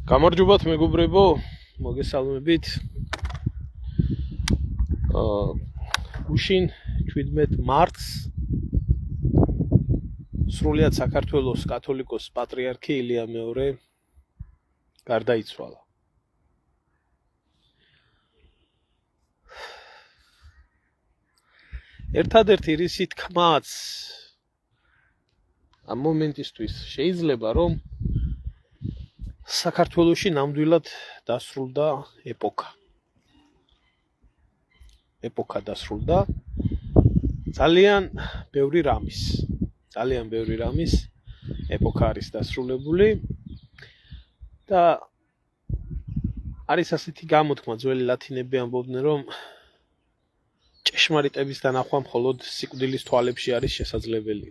გამარჯობათ მეგობრებო, მოგესალმებით. გუშინ 17 მარტს სრულიად საქართველოს კათოლიკოს პატრიარქი ილია მეორე გარდაიცვალა. ერთადერთი რისი თქმაც ამ მომენტისთვის შეიძლება რომ საქართველოში ნამდვილად დასრულდა ეპოქა. ეპოქა დასრულდა ძალიან ბევრი რამის ეპოქა არის დასრულებული და არის ასეთი გამოთქმა ძველი ლათინები ამბობდნენ რომ ჭეშმარიტების დანახვა მხოლოდ სიკვდილის თვალებში არის შესაძლებელი.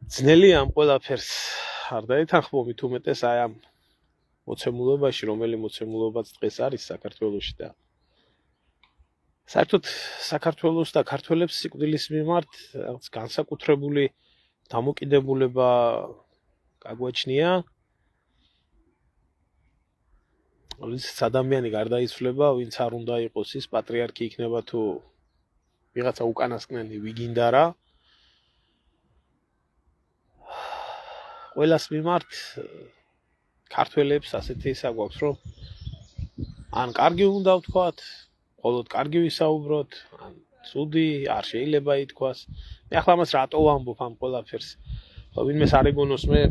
ძნელია ამ ყველაფერს არ დაეთანხმობთ უმეტეს აი ამ მოცემულობაში, რომელი მოცემულობაც დღეს არის საქართველოში და საერთოდ საქართველოს და ქართველებს სიკვდილის მიმართ განსაკუთრებული დამოკიდებულება გაგვაჩნია. როდესაც ადამიანი გარდაიცვლება, ვინც არ უნდა იყოს ის პატრიარქი იქნება თუ ვიღაცა უკანასკნელი ვიგინდა რა. ყველას მიმართ ქართველებს ასეთი ისა გვაქვს რომ ან კარგი უნდა ვთქვათ, მხოლოდ კარგი ვისაუბროთ, ან ცუდი არ შეიძლება ითქვას. მე ახლა მას რატო ვამბობ ამ ყველაფერს? ხო ვინმეს არ ეგონოს მე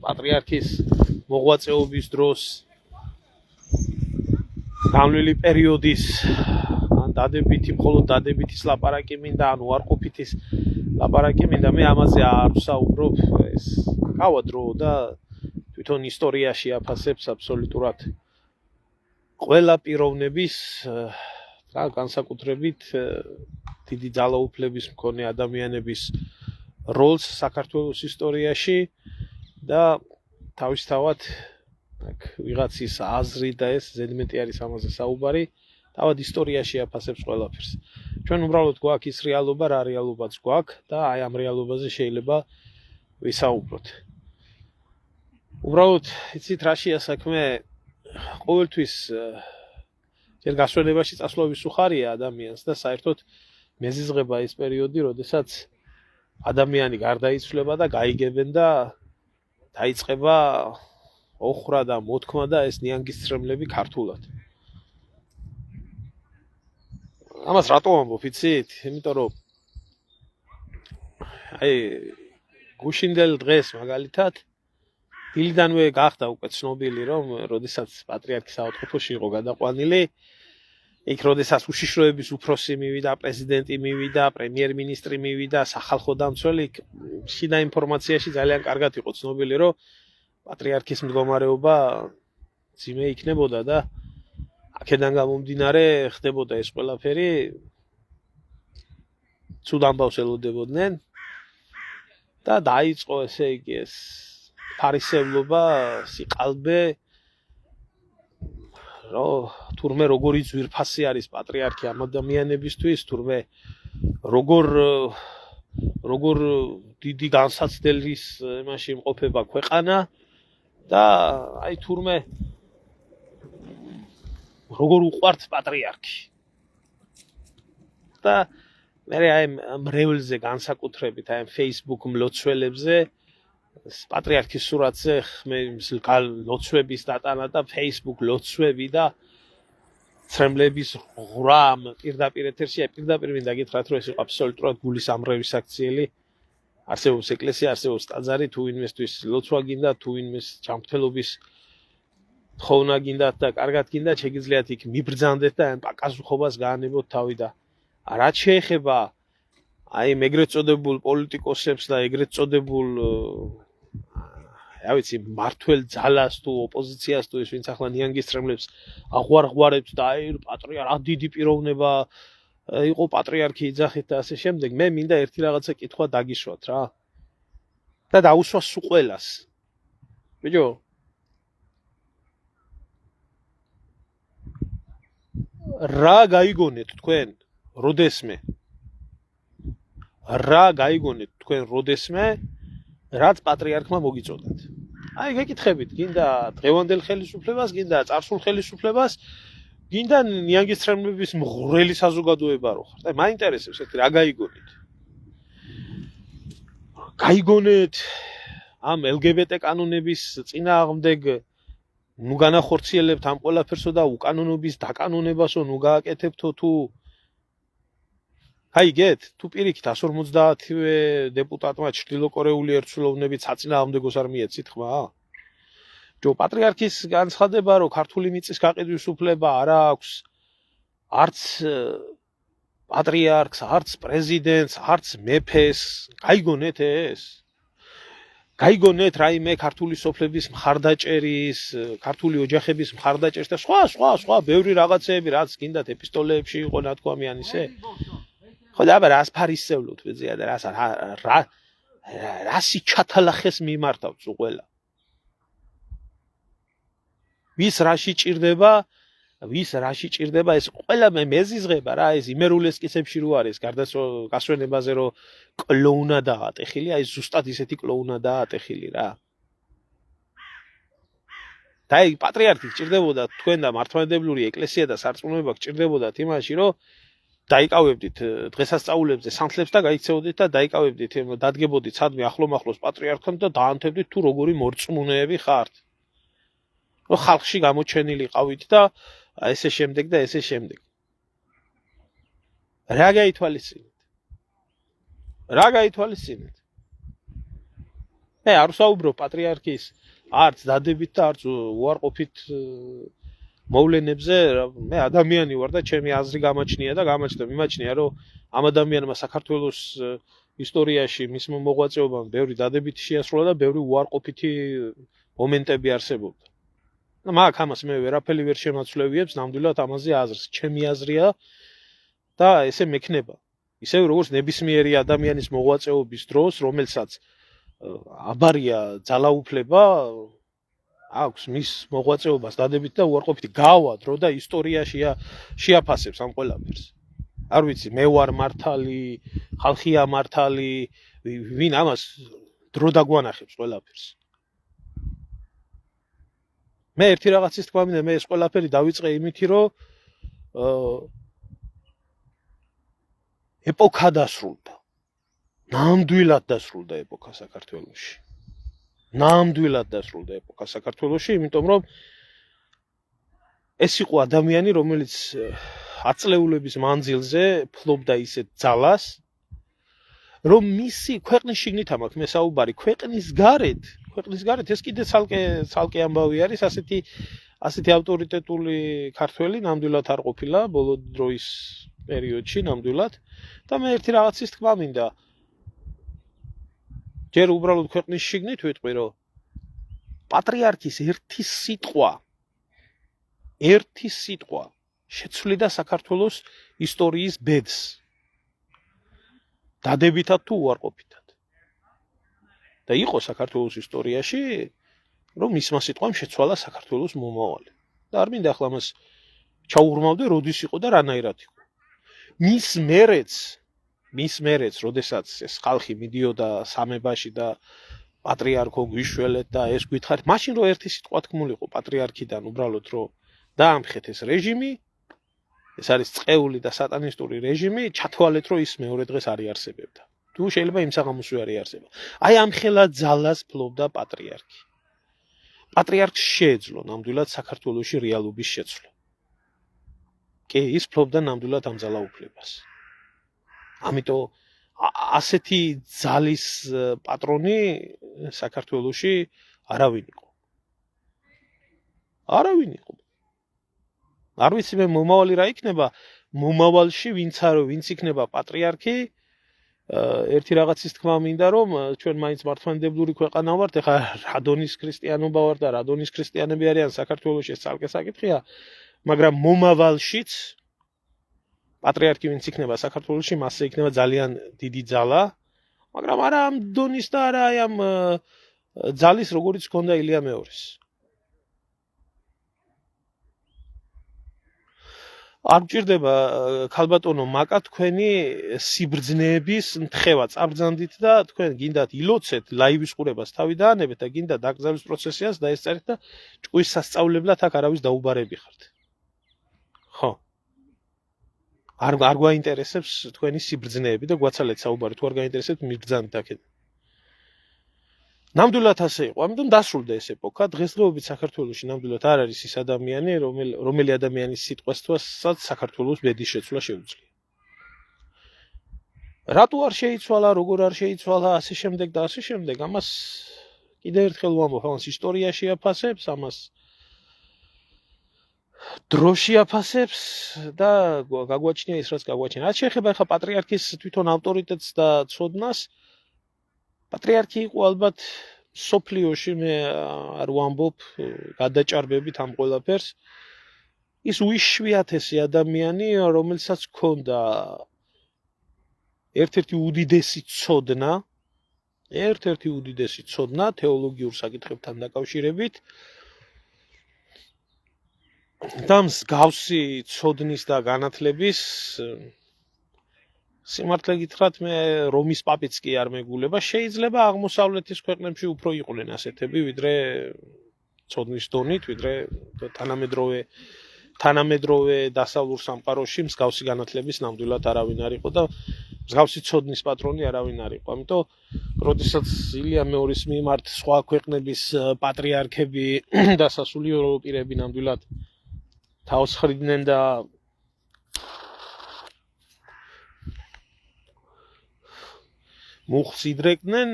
პატრიარქის მოღვაწეობის დროს განვლილი პერიოდის ან დადებითი მხოლოდ დადებითის ლაპარაკი მინდა, ან უარყოფითის ლაპარაკი მინდა, მე ამაზე არ ვსაუბრობ, ეს გავა დრო და თვითონ ისტორიაში აფასებს აბსოლუტურად ყველა პიროვნების რა განსაკუთრებით დიდი ძალაუფლების მქონე ადამიანების როლს საქართველოს ისტორიაში და თავისთავად ვიღაცის აზრი და ეს ზედმეტი არის ამაზე საუბარი, თავად ისტორიაში აფასებს ყველაფერს. ჩვენ უბრალოდ გვაქვს ის რეალობა, რა რეალობაც გვაქვს და აი ამ რეალობაზე შეიძლება ვისაუბროთ. უბრალოდ იცით რაშია საქმე? ყოველთვის ჯერ გასვენებაში წასვლა ვისუხარია ადამიანს და საერთოდ მეზიზღება ის პერიოდი, როდესაც ადამიანი გარდაიცვლება და გაიგებენ და დაიწყება ოხრა და მოთქმა და ეს ნიანგისცრემლები ქართულად. ამას რატო ვამბობ, იცით? იმიტომ რომ აი გუშინდელ დღეს მაგალითად დილიდანვე გახდა უკვე ცნობილი რომ როდესაც პატრიარქი საავადმყოფოში იყო გადაყვანილი, იქ როდესაც უშიშროების უფროსი მივიდა, პრეზიდენტი მივიდა, პრემიერ-მინისტრი მივიდა, სახალხო დამცველი, შიდა ინფორმაციაში ძალიან კარგად იყო ცნობილი რომ პატრიარქის მდგომარეობა ძიმე იქნებოდა და აქედან გამომდინარე ხდებოდა ეს ყველაფერი, ცუდ ამბავს ელოდებოდნენ და დაიწყო ესე იგი ეს ფარისევლობა, სიყალბე, თურმე როგორი ძვირფასი არის პატრიარქი ამ ადამიანებისთვის, თურმე როგორ დიდი განსაცდელის იმაში იმყოფება ქვეყანა და აი თურმე როგორ უყვართ პატრიარქი. და მე აი მრევლზე განსაკუთრებით აი Facebook მლოცველებზე პატრიარქის სურათზე მე ლოცვების დატანა და Facebook ლოცვები და ცრემლების ღრამ პირდაპირ ეთერში, პირდაპირ მინდა გითხრათ რომ ეს იყო აბსოლუტურად გულის ამრევის აქციელი. არსებობს ეკლესია, არსებობს ტაძარი, თუ ვინმესთვის ლოცვა გინდა, თუ ვინმეს ჯანმრთელობის თხოვნა გინდათ და კარგად გინდათ, შეგიძლიათ იქ მიბრძანდეთ და ამ პაკაზუხობას გაანებოთ თავი და რაც შეეხება აი ეგრეთ წოდებულ პოლიტიკოსებს და ეგრეთ წოდებულ ვიცი მართლ ძალას თუ ოპოზიციას თუ ის ვინც ახლა ნიანგისცრემლებს აღვარღვარებს და აი პატრიარქი დიდი პიროვნება იყო პატრიარქი იძახით და ასე შემდეგ, მე მინდა ერთი რაღაცა კითხვა დაგიშვათ რა და დაუსვა სულ ყველას. ბიჭო, რა გაიგონეთ თქვენ როდესმე? რა გაიგონეთ თქვენ როდესმე რაც პატრიარქმა მოგიწოდათ? აი გეკითხებით, გინდა დღევანდელ ხელისუფლებას, გინდა წარსულ ხელისუფლებას, გინდა ნიანგის ცრემლების მღვრელი საზოგადოება რო ხართ. აი მაინტერესებს ერთი რა გაიგონეთ. გაიგონეთ ამ LGBT კანონების წინააღმდეგ ნუ განახორციელებთ ამ ყველაფერსო და უკანონობის დაკანონებასო ნუ გააკეთებთო თუ გაიგეთ თუ პირიქით 150-ვე დეპუტატმა ჩრდილოკორეული ერთსულოვნებით საწინააღმდეგოს არ მიეცით ხმა? ჯო პატრიარქის განცხადება რომ ქართული მიწის გაყიდვის უფლება არ აქვს არც პატრიარქს, არც პრეზიდენტს, არც მეფეს, გაიგონეთ ეს? გაიგონეთ რაიმე ქართული სოფლების მხარდაჭერის, ქართული ოჯახების მხარდაჭერის და სხვა ბევრი რაღაცეები რაც გინდათ ეპისტოლეებში იყო ნათქვამი ან ისე? ხო და აბა რას ფარისევლოთ ბეძია და რასი ჩათალახეს მიმართავთ ყველა. ვის რაში ჭირდება ეს ყველა მეზიზღება რა ეს იმერულ ესკიცებში რო არის გასვენებაზე რომ კლოუნადაა ატეხილი აი ზუსტად ისეთი კლოუნადაა ატეხილი რა და აი პატრიარქი ჭირდებოდა თქვენ და მართლმადიდებლური ეკლესია და სარწმუნოება ჭირდებოდათ იმაში რომ დაიკავებდით დღესასწაულებზე სანთლებს და გაიქცეოდით და დაიკავებდით დადგებოდით სადმე ახლომახლოს პატრიარქთან და დაანთებდით თუ როგორი მორწმუნეები ხართ რომ ხალხში გამოჩენილი ყავით და ესე შემდეგ და ესე შემდეგ. რა გაითვალისწინეთ? მე არ ვსაუბრობ პატრიარქის არც დადებით და არც უარყოფით მოვლენებზე, მე ადამიანი ვარ და ჩემი აზრი გამაჩნია და მიმაჩნია რომ ამ ადამიანმა საქართველოს ისტორიაში მის მოღვაწეობამ ბევრი დადებითი შეასრულა და ბევრი უარყოფითი მომენტები არსებობდა. მაგ ამას მე ვერაფერი ვერ შემაცვლევიებს ნამდვილად ამაზე აზრს. ჩემი აზრია და ესე მექნება. ისევე როგორც ნებისმიერი ადამიანის მოღვაწეობის დროს, რომელსაც აბარია ძალაუფლება აქვს მის მოღვაწეობას დადებით და უარყოფითი გავა დრო და ისტორიაში შეაფასებს ამ ყველაფერს. არ ვიცი, მე ვარ მართალი, ხალხია მართალი, ვინ ამას დრო დაგვანახებს ყველაფერს. მე ერთი რაღაცის თქვა მინდა მე ეს ყველაფერი დავიწყე იმითი რომ ეპოქა დასრულდა. ნამდვილად დასრულდა ეპოქა საქართველოში. იმიტომ რომ ეს იყო ადამიანი რომელიც 10 წლეულების მანძილზე ფლობდა ისეთ ძალას რომ მისი ქვეყნის შიგნით ამაქვს მე საუბარი ქვეყნის გარეთ ეს კიდე ცალკე ამბავი არის ასეთი ავტორიტეტული ქართველი ნამდვილად არ ყოფილა ბოლო დროის პერიოდში ნამდვილად და მე ერთი რაღაცის თქვა მინდა ჯერ უბრალოდ ქვეყნის შიგნით ვიტყვი რომ პატრიარქის ერთი სიტყვა შეცვლიდა საქართველოს ისტორიის ბედს დადებითად თუ უარყოფითად და იყო საქართველოს ისტორიაში რომ მისმა სიტყვამ შეცვალა საქართველოს მომავალი და არ მინდა ახლა მას ჩაუღრმავდე როდის იყო და რანაირად იყო მის მერეც როდესაც ეს ხალხი მიდიოდა სამებაში და პატრიარქო გვიშველეთ და ეს გითხარით მაშინ რომ ერთი სიტყვა თქმულიყო პატრიარქიდან უბრალოდ რომ დაამხეთ ეს რეჟიმი ეს არის წყეული და სატანისტური რეჟიმი ჩათვალეთ რომ ის მეორე დღეს არ იარსებებდა თუ შეიძლება იმ საღამოსვე არ იარსება აი ამ ხელა ძალას ფლობდა პატრიარქი პატრიარქს შეეძლო ნამდვილად საქართველოში რეალობის შეცვლა კი ის ფლობდა ნამდვილად ამ ძალაუფლებას ამიტომ ასეთი ძალის პატრონი საქართველოში არავინ იყო არ ვიცი მე მომავალი რა იქნება მომავალში ვინც იქნება პატრიარქი ერთი რაღაცის თქმა მინდა რომ ჩვენ მაინც მართლმადიდებლური ქვეყანა ვართ ეხლა რადონის ქრისტიანობა ვარ და რადონის ქრისტიანები არიან საქართველოში ეს ცალკე საკითხია მაგრამ მომავალშიც პატრიარქი ვინც იქნება საქართველოში მასზე იქნება ძალიან დიდი ძალა მაგრამ არა ამ დონის და არა ამ ძალის როგორიც ჰქონდა ილია მეორის არ გჭირდება ქალბატონო მაკა თქვენი სიბრძნეების თხევა წაბრძანდით და თქვენ გინდათ ილოცეთ ლაივის ყურებას თავი დაანებეთ და გინდა დაკრძალვის პროცესიას დაესწარეთ და ჭკუის სასწავლებლად აქ არავის დაუბარები ხართ. ხო. არ გვაინტერესებს თქვენი სიბრძნეები და გვაცალეთ საუბარი, თუ არ გაინტერესებთ მიბრძანით აქეთ. ნამდვილად ასე იყო, ამიტომ დასრულდა ეს ეპოქა. დღესდღეობით საქართველოში ნამდვილად არ არის ის ადამიანი, რომელი ადამიანის სიტყვასაც საქართველოს ბედის შეცვლა შეუძლია. რატო არ შეიცვალა, როგორ არ შეიცვალა, ასე შემდეგ და ასე შემდეგ, ამას კიდევ ერთხელ ვამბობ, ამას ისტორია შეაფასებს, ამას დრო შეაფასებს და გაგვაჩნია ის, რაც გაგვაჩნია. რაც შეეხება ახლა პატრიარქის თვითონ ავტორიტეტს და ცოდნას, პატრიარქი იყო ალბათ სოფლიოში მე არ ვამბობ გადაჭარბებით ამ ყველაფერს ის უიშვიათესი ადამიანი რომელსაც ჰქონდა ერთ-ერთი უდიდესი ცოდნა თეოლოგიურ საკითხებთან დაკავშირებით და მსგავსი ცოდნის და განათლების სიმართლე გითხრათ მე რომის პაპიც კი არ მეგულება შეიძლება აღმოსავლეთის ქვეყნებში უფრო იყვნენ ასეთები ვიდრე ცოდნის დონით ვიდრე თანამედროვე დასავლურ სამყაროში მსგავსი განათლების ნამდვილად არავინ არ იყო და მსგავსი ცოდნის პატრონი არავინ არ იყო ამიტომ როდესაც ილია მეორის მიმართ სხვა ქვეყნების პატრიარქები და სასულიერო პირები ნამდვილად თავს ხრიდნენ და მუხს იდრეკდნენ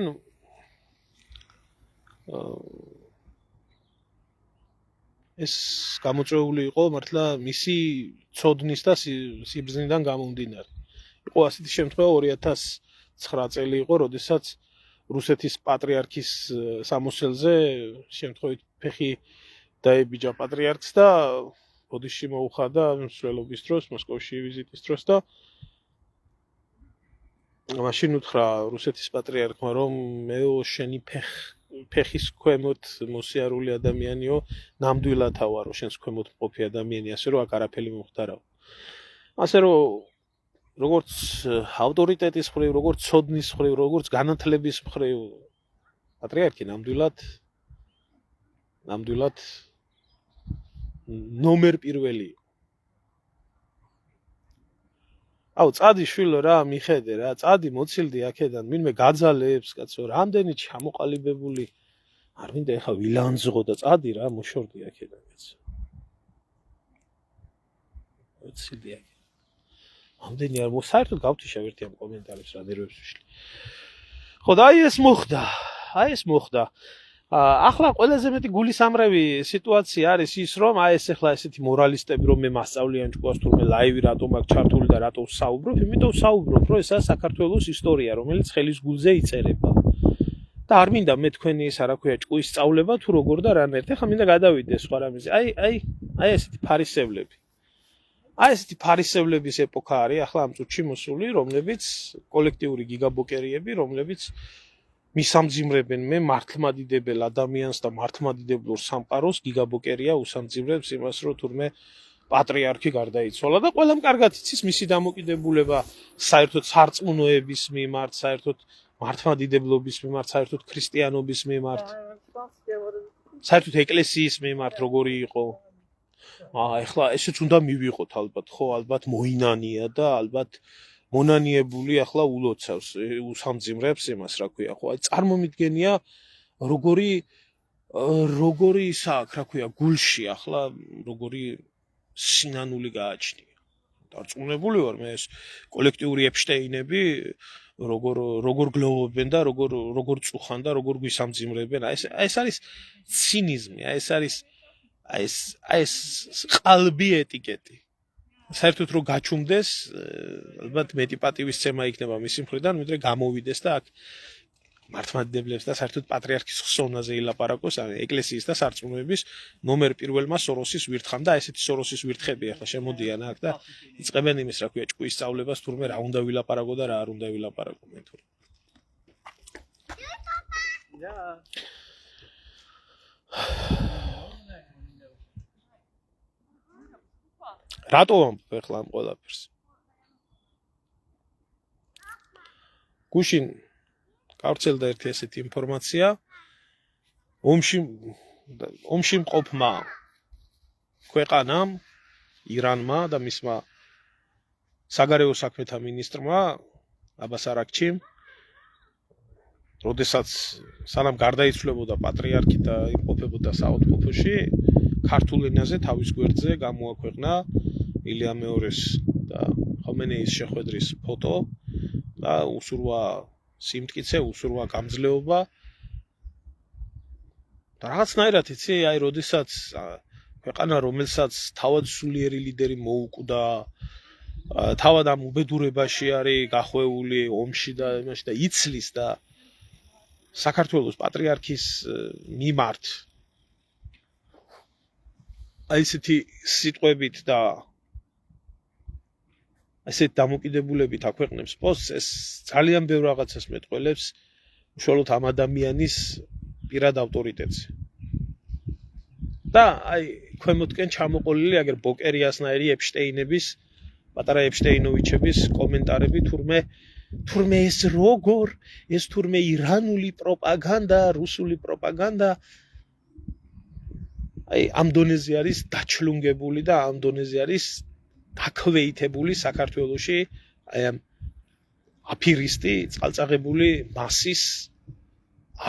ეს გამოწვეული იყო მართლა მისი ცოდნის და სიბრძნიდან გამომდინარე. იყო ასეთი შემთხვევა 2009 წელი იყო, როდესაც რუსეთის პატრიარქის სამოსელზე შემთხვევით ფეხი დაებიჯა პატრიარქს და ბოდიში მოუხადა მსვლელობის დროს, მოსკოვში ვიზიტის დროს და მაშინ უთხრა რუსეთის პატრიარქმა რომ მეო შენი ფეხის ქვემოთ მოსიარული ადამიანიო ნამდვილად ავარო შენს ქვემოთ მყოფი ადამიანი ასე რომ აქ არაფერი მომხდარავ ასე რომ როგორც ავტორიტეტის მხრივ როგორც ცოდნის მხრივ როგორც განათლების მხრივ პატრიარქი ნამდვილად ნომერ პირველი აუ წადი შვილო რა მიხედე რა წადი მოცილდი აქედან ვინმე გაძალებს კაცო რამდენი ჩამოყალიბებული არ მინდა ეხა ვილანძღო და წადი რა მოშორდი აქედან კაცო მოცილდი აქ ამდენი არ მოსაერთოდ გავთიშავ ერთი ამ კომენტარებს რა ნერვებს ვიშლი ხო და აი ეს მოხდა ახლა ყველაზე მეტი გულისამრევი სიტუაცია არის ის რომ აი ეს ახლა ესეთი მორალისტები რომ მე მასწავლიან ჭკუას თურმე ლაივი რატომ აქ ჩართული და რატო საუბრობ იმიტომ საუბრობ რომ ესაა საქართველოს ისტორია რომელიც ხელის გულზე იწერება და არ მინდა მე თქვენი ის რა ქვია ჭკუის სწავლება თუ როგორ და რანაირად ახლა მინდა გადავიდე სხვა რამეზე აი ესეთი ფარისევლების ეპოქა არის ახლა ამ წუთში მოსული რომლებიც კოლექტიური გიგაბოკერიები რომლებიც მისამძიმრებენ მე მართლმადიდებელ ადამიანს და მართლმადიდებლურ სამყაროს გიგაბოკერია უსამძიმრებს იმას რომ თურმე პატრიარქი გარდაიცვალა და ყველამ კარგად იცის მისი დამოკიდებულება საერთოდ სარწმუნოების მიმართ საერთოდ მართლმადიდებლობის მიმართ საერთოდ ქრისტიანობის მიმართ საერთოდ ეკლესიის მიმართ როგორი იყო ეხლა ესეც უნდა მივიღოთ ალბათ ხო ალბათ მოინანია და ალბათ მონანიებული ახლა ულოცავს უსამძიმრებს იმას რა ქვია ხო აი წარმომიდგენია როგორი ისაა რა ქვია გულში ახლა როგორი სინანული გააჩნია დარწმუნებული ვარ მე ეს კოლექტიური ეპშტეინები როგორ გლოვობენ და როგორ წუხან და როგორ გვისამძიმრებენ აი ეს არის ცინიზმი აი ეს ყალბი ეტიკეტი საერთოდ რომ გაჩუმდეს ალბათ მეტი პატივისცემა იქნება მისი მხრიდან ვიდრე გამოვიდეს და აქ მართლმადიდებლებს და საერთოდ პატრიარქის ხსოვნაზე ილაპარაკოს ეკლესიის და სარწმუნოების ნომერ პირველმა სოროსის ვირთხამ და ესეთი სოროსის ვირთხები ახლა შემოდიან აქ და იწყებენ იმის რა ქვია ჭკუის სწავლებას თურმე რა უნდა ვილაპარაკო და რა არ უნდა ვილაპარაკო მე თურმე რატო ამბობ ახლა ამ ყველაფერს? გუშინ გავრცელდა ერთი ესეთი ინფორმაცია, ომში მყოფმა ქვეყანამ, ირანმა და მისმა საგარეო საქმეთა მინისტრმა აბას არაქჩიმ, როდესაც სანამ გარდაიცვლებოდა პატრიარქი და იმყოფებოდა საავადმყოფოში, ქართულ ენაზე თავის გვერდზე გამოაქვეყნა ილია მეორის და ხომეინეის შეხვედრის ფოტო და უსურვა სიმტკიცე, უსურვა გამძლეობა. და რაღაცნაირად იცი, აი როდესაც ქვეყანა, რომელსაც თავად სულიერი ლიდერი მოუკვდა, თავად ამ უბედურებაში არის გახვეული ომში და იმაში და იცლის და საქართველოს პატრიარქის მიმართ აი ესეთი სიტყვებით და ესეთ დამოკიდებულებით აქვეყნებს პოსტს, ეს ძალიან ბევრ რაღაცას მეტყველებს უშუალოდ ამ ადამიანის პირად ავტორიტეტზე. და აი ქვემოთკენ ჩამოყოლილი აგერ ბოკერიასნაირი ეპშტეინების, პატარა ეპშტეინოვიჩების კომენტარები, თურმე ეს როგორ, ეს თურმე ირანული პროპაგანდა, რუსული პროპაგანდა, აი ამ დონეზე არის დაჩლუნგებული და ამ დონეზე არის დაქვეითებული საქართველოში აი ამ აფირისტი, წყალწაღებული მასის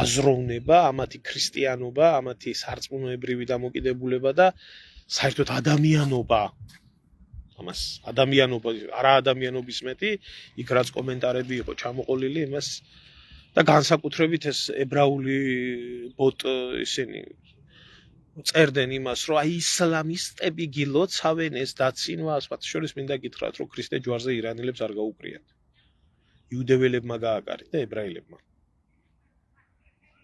აზროვნება, ამათი ქრისტიანობა, ამათი სარწმუნოებრივი დამოკიდებულება და საერთოდ ადამიანობა. ამას ადამიანობა, არა ადამიანობის მეტი, იქ რაც კომენტარები იყო ჩამოყოლილი იმას და განსაკუთრებით ეს ებრაული ბოტ ისინი წერდნენ იმას, რომ აი ისლამისტები გილოცავენ ეს დაცინვას, მათ შორის მინდა გითხრათ, რომ ქრისტე ჯვარზე ირანელებს არ გაუკრიათ. იუდეველებმა გააკარით და ებრაელებმა.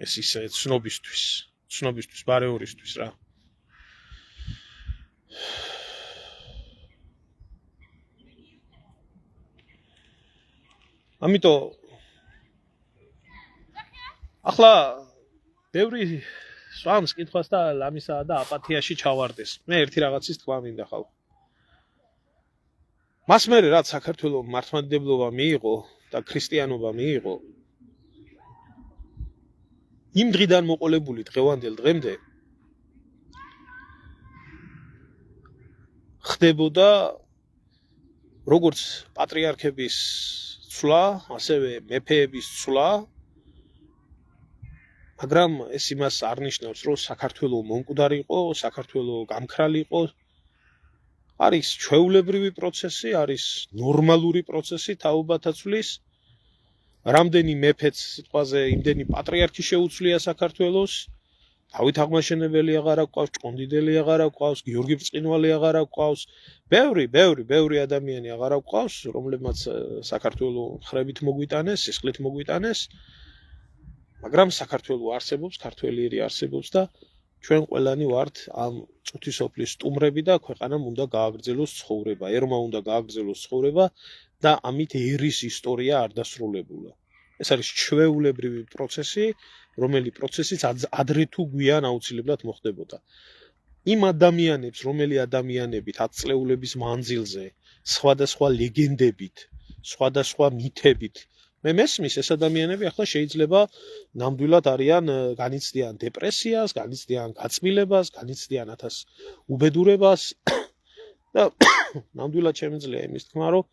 ეს ისე ცნობისთვის, ბარეორისთვის რა. ამიტომ ახლა ბევრი სვამს კითხვას და ლამისა და აპათიაში ჩავარდეს. მე ერთი რაღაცის თქვა მინდა ხალხო. მას მერე რაც საქართველოს მართლმადიდებლობა მიიღო და ქრისტიანობა მიიღო, იმ დღიდან მოყოლებული დღევანდელ დღემდე ხდებოდა როგორც პატრიარქების ცვლა, ასევე მეფეების ცვლა, მაგრამ ეს იმას არ ნიშნავს, რომ საქართველოს მომკვდარი იყო, საქართველოს გამქრალი იყო. არის ჩვეულებრივი პროცესი, არის ნორმალური პროცესი თაობათა ცვლის. რამდენი მეფეც სიტყვაზე, იმდენი პატრიარქი შეუცვლია საქართველოს. დავით აღმაშენებელი აღარ აქვს, ჭყონდიდელი აღარ აქვს, გიორგი ბრწყინვალე აღარ აქვს. ბევრი ადამიანი აღარ აქვს, რომლებმაც საქართველოს ხრებით მოგვიტანეს, სისხლით მოგვიტანეს. მაგრამ საქართველოს არსებობს, ქართველიერი არსებობს და ჩვენ ყველანი ვართ ამ წუთისოფლის სტუმრები და ქვეყანამ უნდა გააგრძელოს ცხოვრება, ერმა უნდა გააგრძელოს ცხოვრება და ამით ერის ისტორია არ დასრულებულა. ეს არის ჩვეულებრივი პროცესი, რომელი პროცესიც ადრე თუ გვიან აუცილებლად მოხდებოდა. იმ ადამიანებს, რომელი ადამიანებით 10 წლეულების მანძილზე, სხვადასხვა ლეგენდებით, სხვადასხვა მითებით მე მესმის ეს ადამიანები ახლა შეიძლება ნამდვილად არიან განიცდიან დეპრესიას, განიცდიან გაწმილებას, განიცდიან ათას უბედურებას და ნამდვილად შემიძლია იმის თქმა, რომ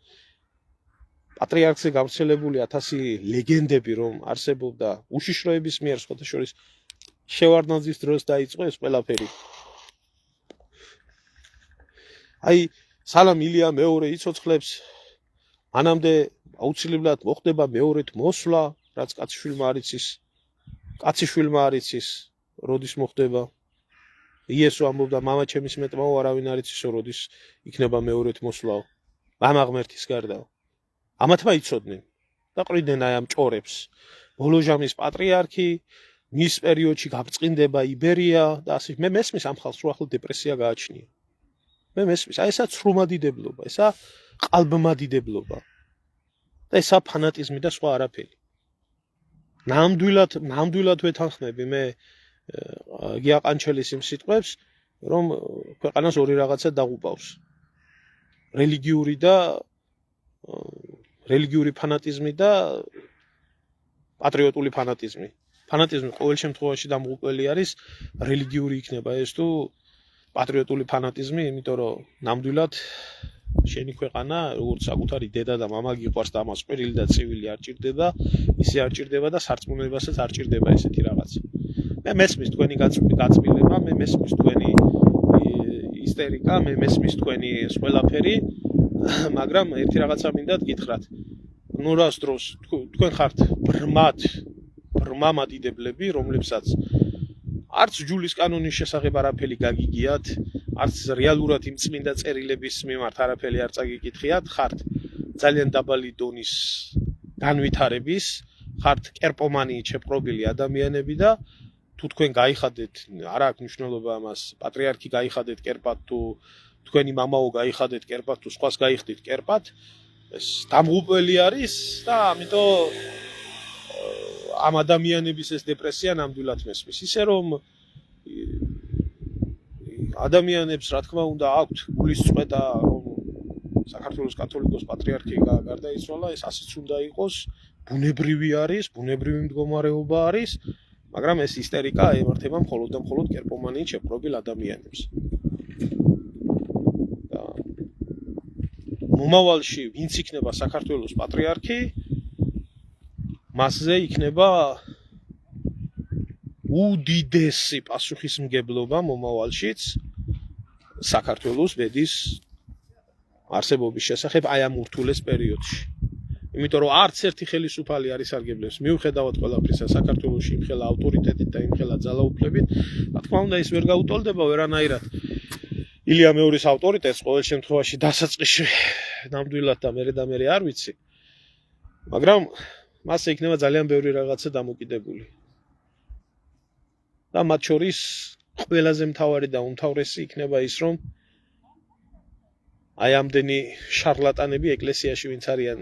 პატრიარქზე გავრცელებული 1000 ლეგენდები რომ არსებობდა უშიშროების მიერ სხვათა შორის შევარდნაძის დროს დაიწყო ეს ყველაფერი. აი სალამ ილია მეორე იცოცხლებს მანამდე აუცილებლად მოხდება მეორედ მოსვლა, რაც კაციშვილმა არ იცის, როდის მოხდება. იესო ამბობდა მამა ჩემის მეტმაო არავინ არ იცისო, როდის იქნება მეორედ მოსვლაო. მამა ღმერთის გარდა. ამათმა იცოდნენ და ყრიდნენ აი ამ ჭორებს. ბოლოჟამის პატრიარქი, მის პერიოდში გაბრწყინდება იბერია და ასე. მე მესმის ამ ხალხს რო ახლა დეპრესია გააჩნია. მე მესმის, აი ესა ცრუმადიდებლობა, ესა ყალბმადიდებლობა. და ესა ფანატიზმი და სხვა არაფერი. ნამდვილად ვეთანხმები მე გია ყანჩელის იმ სიტყვებს, რომ ქვეყანას ორი რაღაცა დაღუპავს. რელიგიური ფანატიზმი და პატრიოტული ფანატიზმი. ფანატიზმი ყოველ შემთხვევაში დამღუპველი არის, რელიგიური იქნება ეს თუ პატრიოტული ფანატიზმი, იმიტომ რომ ნამდვილად შენი ქვეყანა, როგორც საკუთარი დედა და მამა გიყვარს და ამას ყვირილი და ცივილი არ ჭირდება, ისე არ ჭირდება და სარწმუნოებასაც არ ჭირდება ესეთი რაღაცა. მე მესმის თქვენი გაწმილება, მე მესმის თქვენი ისტერიკა, მე მესმის თქვენი ეს ყველაფერი, მაგრამ ერთი რაღაცა მინდა გითხრათ. ნუ რას დროს თქვენ ხართ ბრმამადიდებლები, რომლებსაც არც ჯულის კანონის შესახებ არაფერი გაგიგიათ, არც რეალურად იმ წმინდა წერილების მიმართ არაფერი არ წაგიკითხიათ, ხართ ძალიან დაბალი დონის განვითარების, ხართ კერპომანი შეპყრობილი ადამიანები და თუ თქვენ გაიხადეთ, არ აქვს მნიშვნელობა ამას, პატრიარქი გაიხადეთ კერპად თუ თქვენი მამაო გაიხადეთ კერპად თუ სხვას გაიხდით კერპად, ეს დამღუპველი არის და ამიტომ ამ ადამიანების ეს დეპრესია ნამდვილად მესმის. ისე რომ ადამიანებს რა თქმა უნდა აქვთ გულისწვედა რომ საქართველოს კათოლიკოს პატრიარქი გარდაიცვალა, ეს ასეც უნდა იყოს, ბუნებრივი არის, ბუნებრივი მდგომარეობა არის, მაგრამ ეს ისტერიკა ემართება მხოლოდ და მხოლოდ კერპომანიით შეპყრობილ ადამიანებს. და მომავალში ვინც იქნება საქართველოს პატრიარქი, მასზე იქნება უდიდესი პასუხისმგებლობა მომავალშიც საქართველოს ბედის არსებობის შესახებ აი ამ ურთულეს პერიოდში. იმიტომ რომ არც ერთი ხელისუფალი არ ისარგებლებს მიუხედავად ყველაფრისა საქართველოში იმხელა ავტორიტეტით და იმხელა ძალაუფლებით, რა თქმა უნდა ის ვერ გაუტოლდება ვერანაირად ილია მეორის ავტორიტეტს ყოველ შემთხვევაში დასაწყისში ნამდვილად და მე არ ვიცი. მაგრამ მასზე იქნება ძალიან ბევრი რაღაცა დამოკიდებული. და მათ შორის ყველაზე მთავარი და უმთავრესი იქნება ის, რომ აი ამდენი შარლატანები ეკლესიაში ვინც არიან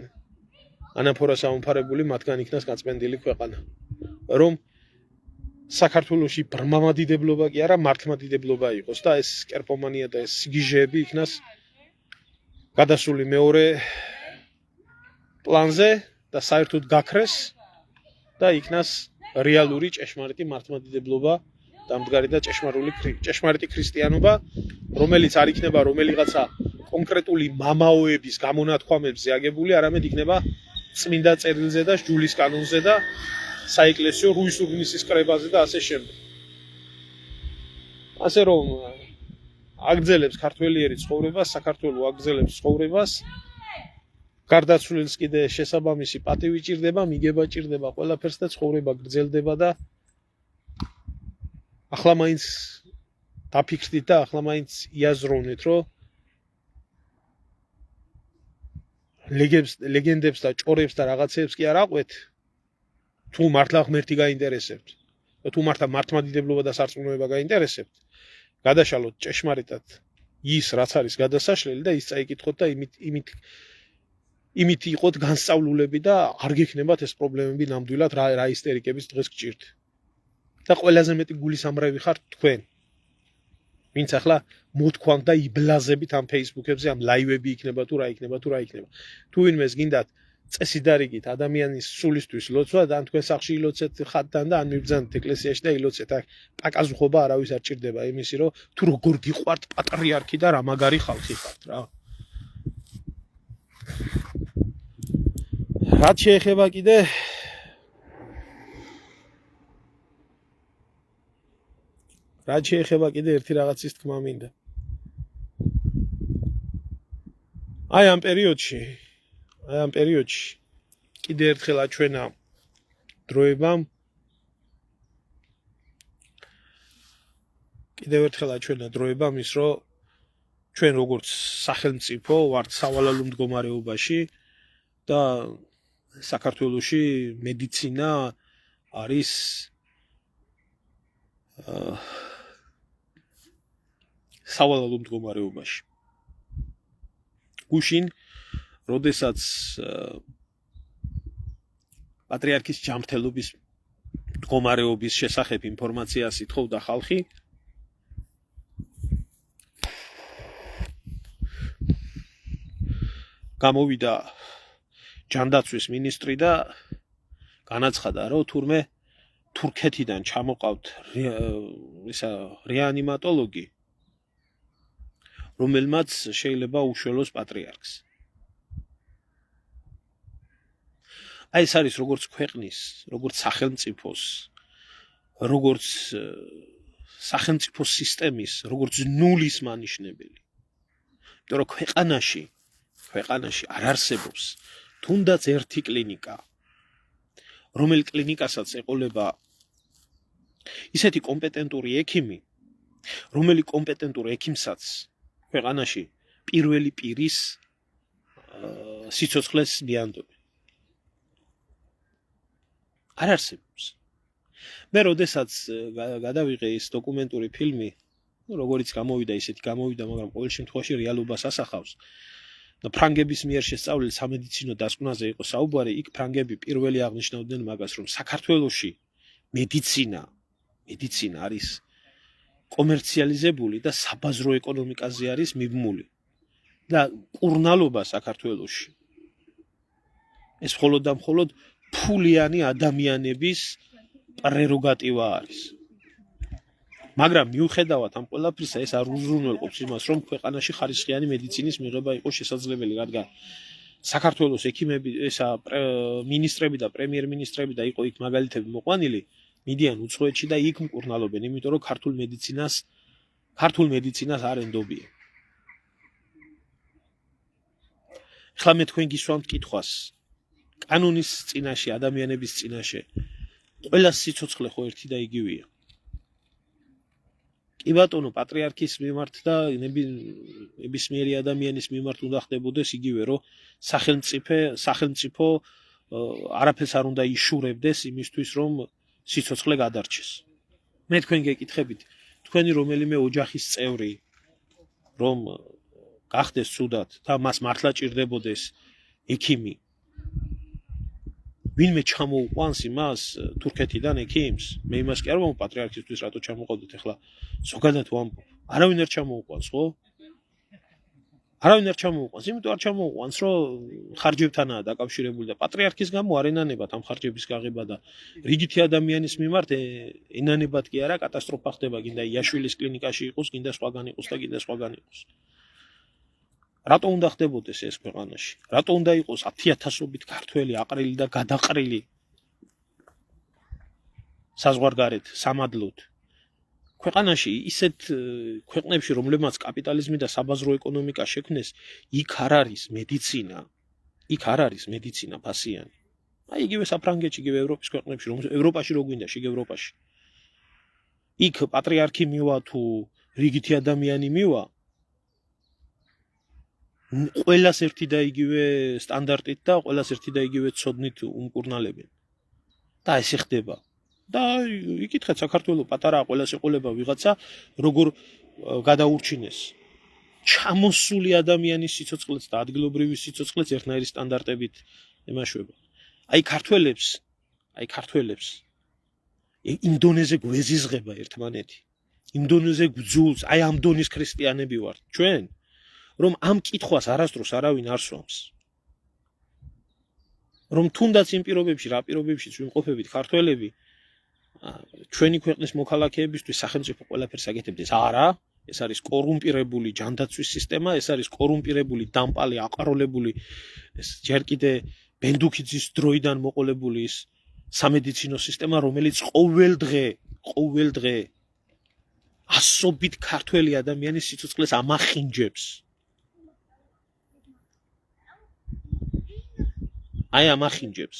ანაფორას ამოფარებული, მათგან იქნას გაწმენდილი ქვეყანა. რომ საქართველოში ბრმამადიდებლობა კი არა, მართლმადიდებლობა იყოს და ეს კერპომანია და ეს სიგიჟეები იქნას გადასული მეორე პლანზე და საერთოდ გაქრეს და იქნას რეალური ჭეშმარიტი მართლმადიდებლობა დამდგარი და ჭეშმარიტი ქრისტიანობა, რომელიც არ იქნება რომელიღაცა კონკრეტული მამაოების გამონათქვამებზე აგებული, არამედ იქნება წმინდა წერილზე და ჯულის კანონზე და საეკლესიო რუისურნისის კრებაზე და ასე შემდეგ. ასე რომ აგრძელებს ქართველიერი ცხოვრებას, საქართველო აგრძელებს ცხოვრებას, გარდაცვლილს კიდე შესაბამისი პატივი ჭირდება, მიგება ჭირდება ყველაფერს და ცხოვრება გრძელდება და ახლა მაინც დაფიქრდით და ახლა მაინც იაზროვნეთ, რომ ლეგენდებს და ჭორებს და რაღაცებს კი არ აყვეთ, თუ მართლა ღმერთი გაინტერესებთ და თუ მართლა მართლმადიდებლობა და სარწმუნოება გაინტერესებთ, გადაშალოთ ჭეშმარიტად ის რაც არის გადასაშლელი და ის წაიკითხოთ და იმით იყოთ განსწავლულები და არ გექნებათ ეს პრობლემები ნამდვილად რა ისტერიკების დღეს გჭირთ. და ყველაზე მეტი გულისამრევი ხართ თქვენ. ვინც ახლა მოთქვამთ და იბლაზებით ამ Facebook-ებზე, ამ ლაივები იქნება თუ რა იქნება. თუ ვინმეს გინდათ წესიდარიგით ადამიანის სულისთვის ლოცვა და ან თქვენ სახლში ილოცეთ ხატთან და ან მიბრძანთ ეკლესიაში და ილოცეთ. აქ პაკაზუხობა არავის არ ჭირდება იმისი, რომ თუ როგორ გიყვართ პატრიარქი და რა მაგარი ხალხი ხართ რა. რაც შეეხება კიდე ერთი რაღაცის თქმა მინდა. აი ამ პერიოდში კიდე ერთხელ აჩვენა დროებამ ის, რომ ჩვენ როგორც სახელმწიფო ვართ სავალალო მდგომარეობაში და საქართველოში მედიცინა არის სავალალო მდგომარეობაში. გუშინ, როდესაც პატრიარქის ჯანმრთელობის მდგომარეობის შესახებ ინფორმაციას ითხოვდა ხალხი, გამოვიდა ჯანდაცვის მინისტრი და განაცხადა, რომ თურმე თურქეთიდან ჩამოყავთ რეანიმატოლოგი, რომელმაც შეიძლება უშველოს პატრიარქს. აი ეს არის როგორც ქვეყნის, როგორც სახელმწიფოს, როგორც სახელმწიფო სისტემის, როგორც ნულის მანიშნებელი. იმიტომ რომ ქვეყანაში არ არსებობს თუნდაც ერთი კლინიკა, რომელ კლინიკასაც ეყოლება ისეთი კომპეტენტური ექიმი, რომელი კომპეტენტურ ექიმსაც ქვეყანაში პირველი პირის სიცოცხლეს მიანდობენ. არ არსებობს. მე როდესაც გადავიღე ეს დოკუმენტური ფილმი, როგორიც გამოვიდა, ისეთი გამოვიდა, მაგრამ ყოველ შემთხვევაში რეალობას ასახავს. და ფრანგების მიერ შესწავლილ სამედიცინო დასკვნაზე იყო საუბარი, იქ ფრანგები პირველი აღნიშნავდნენ მაგას, რომ საქართველოში მედიცინა არის კომერციალიზებული და საბაზრო ეკონომიკაზე არის მიბმული. და კურნალობა საქართველოში ეს მხოლოდ და მხოლოდ ფულიანი ადამიანების პრეროგატივა არის. მაგრამ მიუხედავად ამ ყველაფრისა, ეს არ უზრუნველყოფს იმას, რომ ქვეყანაში ხარისხიანი მედიცინის მიღება იყოს შესაძლებელი, რადგან საქართველოს ექიმები, მინისტრები და პრემიერ-მინისტრები და იყო იქ მაგალითები მოყვანილი, მიდიან უცხოეთში და იქ მკურნალობენ, იმიტომ რომ ქართულ მედიცინას არ ენდობიან. ახლა მე თქვენ გისვამთ კითხვას. კანონის წინაშე, ადამიანების წინაშე, ყველა სიცოცხლე ხო ერთი და იგივეა. კი ბატონო, პატრიარქის მიმართ და ნებისმიერი ადამიანის მიმართ უნდა ხდებოდეს იგივე, რომ სახელმწიფო არაფერს არ უნდა იშურებდეს იმისთვის, რომ სიცოცხლე გადარჩეს. მე თქვენ გეკითხებით, თქვენი რომელიმე ოჯახის წევრი რომ გახდეს ცუდად და მას მართლა ჭირდებოდეს ექიმი, ვინმე ჩამოუყვანს იმას თურქეთიდან ექიმს? მე იმას კი არ ვამბობ პატრიარქისთვის რატო ჩამოყავდეთ, ახლა ზოგადად ვამბობ. არავინ არ ჩამოუყვანს, ხო? არავინ არ ჩამოუყვანს, იმიტომ არ ჩამოუყვანს, რომ ხარჯებთანაა დაკავშირებული და პატრიარქის გამო არ ენანებათ ამ ხარჯების გაღება და რიგითი ადამიანის მიმართ ენანებათ კი არა, კატასტროფა ხდება, გინდა იაშვილის კლინიკაში იყოს, გინდა სხვაგან იყოს და გინდა სხვაგან იყოს. რატო უნდა ხდებოდეს ეს ქვეყანაში? რატო უნდა იყოს 10,000-ობით ქართველი აყრილი და გადაყრილი საზღვარგარეთ, სამადლოდ? ქვეყანაში ისეთ ქვეყნებში, რომლებმაც კაპიტალიზმი და საბაზრო ეკონომიკა შექმნეს, იქ არ არის მედიცინა ფასიანი. აი იგივე საფრანგეთში, იგივე ევროპის ქვეყნებში, ევროპაში რო გვინდა, შიგ ევროპაში. იქ პატრიარქი მივა თუ რიგითი ადამიანი მივა, ყველას ერთი და იგივე სტანდარტით და ყველას ერთი და იგივე ცოდნით უმკურნალებენ. და ესე ხდება. და იკითხეთ, საქართველოს პატარაა, ყველას ეყოლება ვიღაცა, როგორ გადაურჩინეს ჩამოსული ადამიანის სიცოცხლეც და ადგილობრივი სიცოცხლეც ერთნაირი სტანდარტებით ემაშვება. აი ქართველებს იმ დონეზე გვეზიზღება ერთმანეთი. იმ დონეზე გვძულს, აი ამ დონის ქრისტიანები ვართ ჩვენ, რომ ამ კითხვას არასდროს არავინ არ სვამს. რომ თუნდაც იმ პირობებში, რა პირობებშიც ვიმყოფებით ქართველები, ჩვენი ქვეყნის მოქალაქეებისთვის სახელმწიფო ყველაფერს აკეთებდეს. არა, ეს არის კორუმპირებული ჯანდაცვის სისტემა, ეს არის კორუმპირებული, დამპალი, აყაროლებული, ეს ჯერ კიდე ბენდუქიძის დროიდან მოყოლებული ის სამედიცინო სისტემა, რომელიც ყოველ დღე ასობით ქართველი ადამიანის სიცოცხლეს ამახინჯებს. აი ამახინჯებს.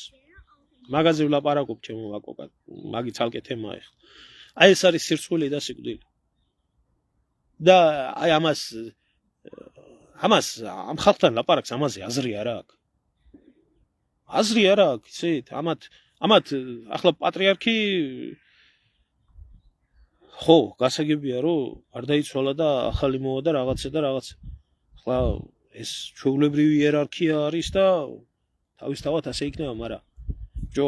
მაგაზე ვლაპარაკობ ჩემო ვაკოკა, მაგის ცალკე თემაა ახლა. აი ეს არის სირცხვილი და სიკვდილი. და აი ამას ამ ხალხთან ლაპარაკს ამაზე აზრი არ აქვს. აზრი არ აქვს, იცით? ამათ ახლა პატრიარქი ხო, გასაგებია რომ არ დაიცვალა და ახალი მოვა და რაღაცა. ახლა ეს ჩვეულებრივი იერარქია არის და თავისთავად ასე იქნება, მაგრამ ჯო,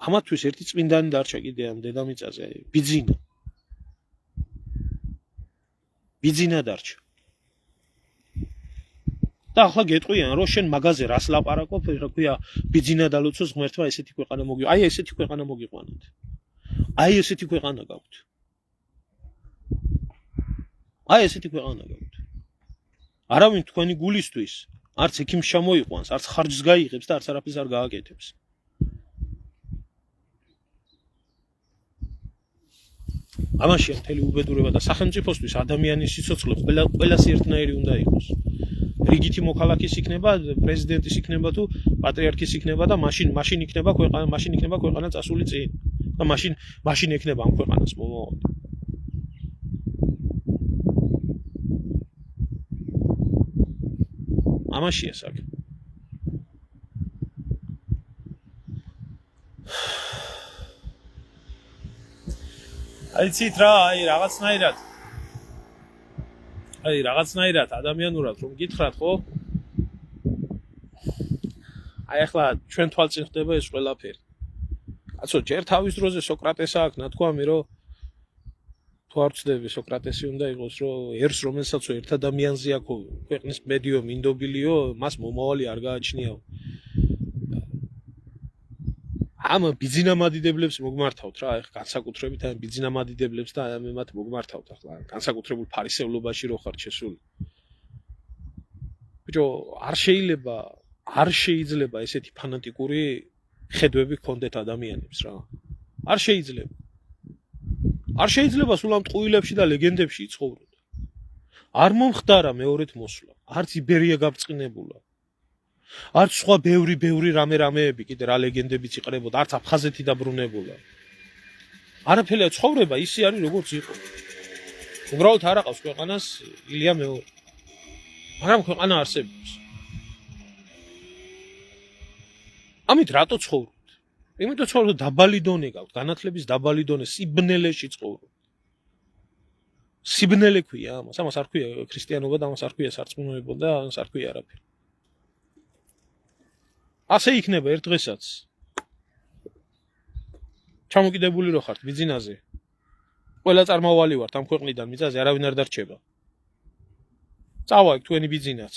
ამათთვის ერთი წმინდანი დარჩა კიდე ამ დედამიწაზე, ბიძინა დარჩა. და ახლა გეტყვიან რომ შენ მაგაზე რას ლაპარაკობ, რა ქვია, ბიძინა დალოცოს ღმერთმა ესეთი ქვეყანა მოგიყვანა. აი ესეთი ქვეყანა მოგიყვანოთ. აი ესეთი ქვეყანა გაქვთ. აი ესეთი ქვეყანა გაქვთ. არავინ თქვენი გულისთვის არც ექიმს შემოიყვანს, არც ხარჯს გაიღებს და არც არაფერს არ გააკეთებს. ამაშია მთელი უბედურება და სახელმწიფოსთვის ადამიანის სიცოცხლე ყველას ერთნაირი უნდა იყოს. რიგითი მოქალაქის იქნება, პრეზიდენტის იქნება თუ პატრიარქის იქნება და მაშინ იქნება ქვეყანა წასული წინ და მაშინ ექნება ამ ქვეყანას მომავალი. ამაშია საქმე. აიცით რა, რაღაცნაირად ადამიანურად რომ გითხრათ, ხო? აი ახლა ჩვენ თვალწინ ხდება ეს ყველაფერი. კაცო, ჯერ თავის დროზე სოკრატესა აქვს ნათქვამი, რომ თუ არ ვცდები სოკრატესი უნდა იყოს, რომ ერს რომელსაც ერთ ადამიანზე აქვს ქვეყნის მედიო მინდობილიო, მას მომავალი არ გააჩნიაო. ამ ბიძინამადიდებლებს მოგმართავთ რა, ეხლა განსაკუთრებით ამ ბიძინამადიდებლებს და ამ მათ მოგმართავთ ახლა განსაკუთრებულ ფარისევლობაში რო ხართ შესული. ბიჭო, არ შეიძლება ესეთი ფანატიკური ხედვები გქონდეთ ადამიანებს რა. არ შეიძლება სულ ამ ტყუილებში და ლეგენდებში იცხოვროთ. არ მომხდარა მეორედ მოსვლა, არც იბერია გაბრწყინებულა. არც სხვა ბევრი რამეები კიდე რა ლეგენდებიც იყრებოდა, არც აფხაზეთი დაბრუნებულა. არაფერია ცხოვრება ისე არის როგორც იყო. უბრალოდ არ აყავს ქვეყანას ილია მეორე. მაგრამ ქვეყანა არსებობს. ამით რატო ცხოვრობთ? იმიტომ ცხოვრობთ დაბალი დონე გაქვთ, განათლების დაბალი დონე, სიბნელეში ცხოვრობთ. სიბნელე ქვია ამას, ამას არ ქვია ქრისტიანობა და ამას არ ქვია სარწმუნოება და ამას არ ქვია არაფერი. ასე იქნება ერთ დღესაც. ჩამოკიდებული რო ხართ ბიძინაზე. ყველა წარმავალი ვართ ამ ქვეყნიდან მიწაზე, არავინ არ დარჩება. წავა იქ თქვენი ბიძინაც.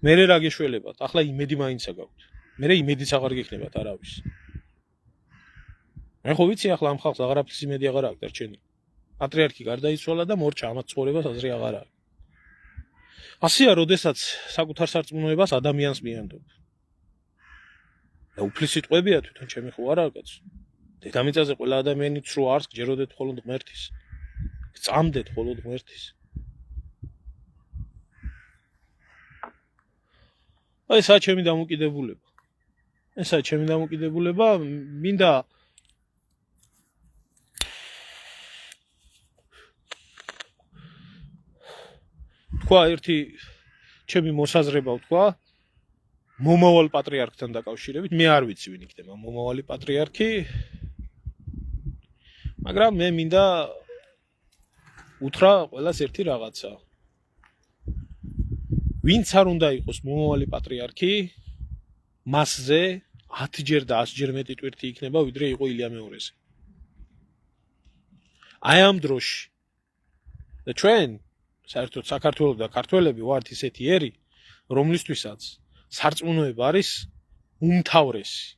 მერე რა გეშველებათ? ახლა იმედი მაინცა გაქვთ. მერე იმედიც აღარ გექნებათ არავის. მე ხო ვიცი ახლა ამ ხალხს აღარაფრის იმედი აღარ აქვს დარჩენილი. პატრიარქი გარდაიცვალა და მორჩა ამათ ცხოვრებას აზრი აღარ აქვს. ასეა, როდესაც საკუთარ სარწმუნოებას ადამიანს მიანდობ. და უფლის სიტყვებია თვითონ ჩემი ხო არა კაც. დედამიწაზე ყველა ადამიანი ცრუ არს, გჯეროდეთ მხოლოდ ღმერთის. გწამდეთ მხოლოდ ღმერთის. აი ესაა ჩემი დამოკიდებულება. მინდა თქვა ერთი ჩემი მოსაზრება ვთქვა მომავალ პატრიარქთან დაკავშირებით. მე არ ვიცი ვინ იქნება მომავალი პატრიარქი, მაგრამ მე მინდა უთხრა ყველას ერთი რაღაცა. ვინც არ უნდა იყოს მომავალი პატრიარქი, მასზე 10-ჯერ და 100-ჯერ მეტი ტვირთი იქნება, ვიდრე იყო ილია მეორეზე. აი ამ დროში და ჩვენ საერთოდ საქართველო და ქართველები ვართ ისეთი ერი, რომლისთვისაც სარწმუნოება არის უმთავრესი.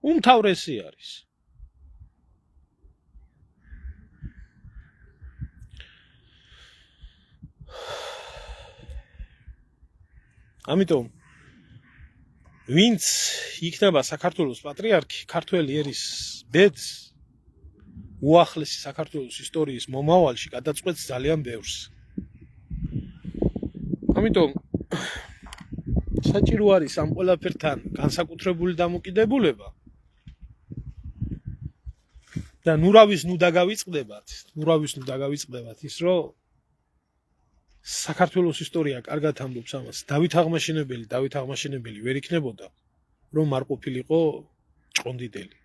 უმთავრესი არის. ამიტომ ვინც იქნება საქართველოს პატრიარქი, ქართველი ერის ბედს უახლესი საქართველოს ისტორიის მომავალში გადაწყვეტს ძალიან ბევრს. ამიტომ საჭირო არის ამ ყველაფერთან განსაკუთრებული დამოკიდებულება და ნურავის ნუ დაგავიწყდებათ ის, რომ საქართველოს ისტორია კარგად ამბობს ამას. დავით აღმაშენებელი ვერ იქნებოდა, რომ არ ყოფილიყო ჭყონდიდელი.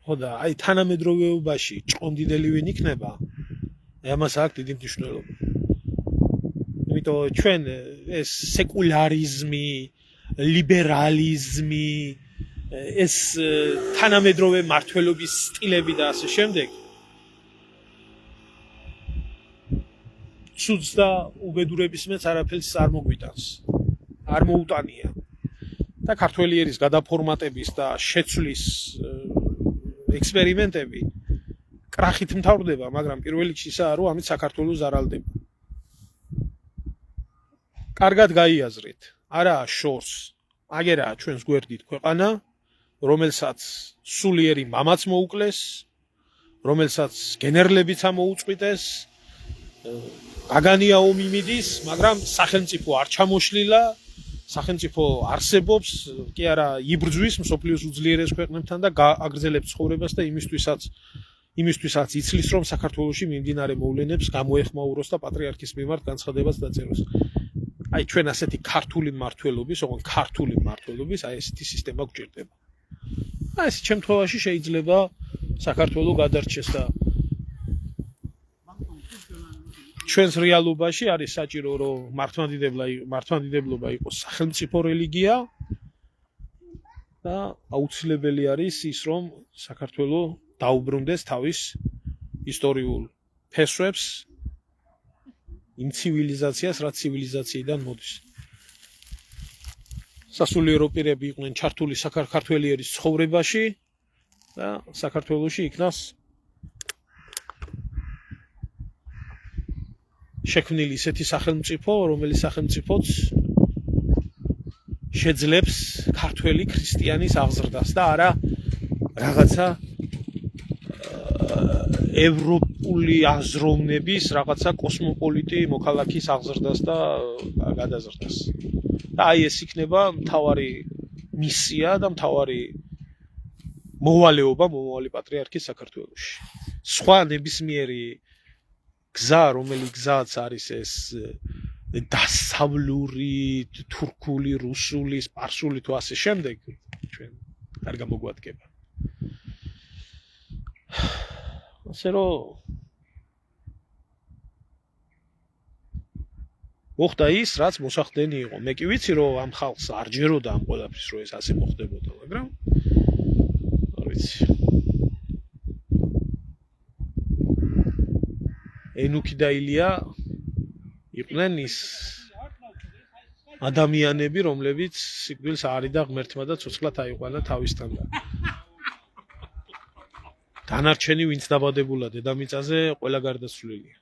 ხო და აი თანამედროვეობაში ჭყონდიდელი ვინ იქნება? ამას აქვს დიდი მნიშვნელობა. იმიტომ ჩვენ ეს სეკულარიზმი, ლიბერალიზმი, ეს თანამედროვე მართლობის სტილები და ასე შემდეგ ცუდს და უბედურებისმეც არაფერს არ მოგვიტანს. არ მოუტანია. და ქართველი ერის გადაფორმატების და შეცვლის ექსპერიმენტები კრახით მთავრდება, მაგრამ პირველ რიგში ისაა, რომ ამით საქართველოს ზარალდება. კარგად გაიაზრეთ, არაა შორს, აგერაა ჩვენს გვერდით ქვეყანა, რომელსაც სულიერი მამაც მოუკლეს, რომელსაც გენერლებიც ამოუწყვიტეს, გაგანია ომი მიდის, მაგრამ სახელმწიფო არ ჩამოშლილა, სახელმწიფო არსებობს, კი არა იბრძვის მსოფლიოს უძლიერეს ქვეყნებთან და გააგრძელებს ცხოვრებას და იმისთვისაც იცლის, რომ საქართველოში მიმდინარე მოვლენებს გამოეხმაუროს და პატრიარქის მიმართ განცხადებას დაწეროს. აი ჩვენ ასეთი ქართული მმართველობის, ოღონდ ქართული მმართველობის, აი ესეთი სისტემა გვჭირდება. აი ეს შემთხვევაში შეიძლება საქართველოს გადარჩეს და ჩვენს რეალობაში არის საჭირო, რომ მართლმადიდებლობა იყოს სახელმწიფო რელიგია და აუცილებელი არის ის, რომ საქართველოს დაუბრუნდეს თავის ისტორიულ ფესვებს, იმ ცივილიზაციას, რაც ცივილიზაციიდან მოდის. სასულიერო პირები იყვნენ ჩართული საქართველოს ერის ცხოვრებაში და საქართველოში იქნას შექმნილი ისეთი სახელმწიფო, რომელიც სახელმწიფოც შეძლებს ქართველი ქრისტიანის აღზრდას და არა რაღაცა ევროპული აზროვნების რაღაცა კოსმოპოლიტი მოქალაქის აღზრდას და გადაზრდას. და აი ეს იქნება მთავარი მისია და მთავარი მოვალეობა მომავალი პატრიარქის საქართველოში. სხვა ნებისმიერი გზა, რომელიც გზაც არის ეს დასავლური, თურქული, რუსული, სპარსული თუ ასე შემდეგ, ჩვენ არ გამოგვადგება. ასე რომ მოხდა ის, რაც მოსახდენი იყო. მე კი ვიცი, რომ ამ ხალხს არ ჯეროდა ამ ყველაფრის, რომ ეს ასე მოხდებოდა, მაგრამ არ ვიცი. ენუქი და ილია იყვნენ ის ადამიანები, რომლებიც სიკვდილს არიდა ღმერთმა და ცოცხლად აიყვანა თავისთან. დანარჩენი ვინც დაბადებულა დედამიწაზე, ყველა გარდაცვლილია.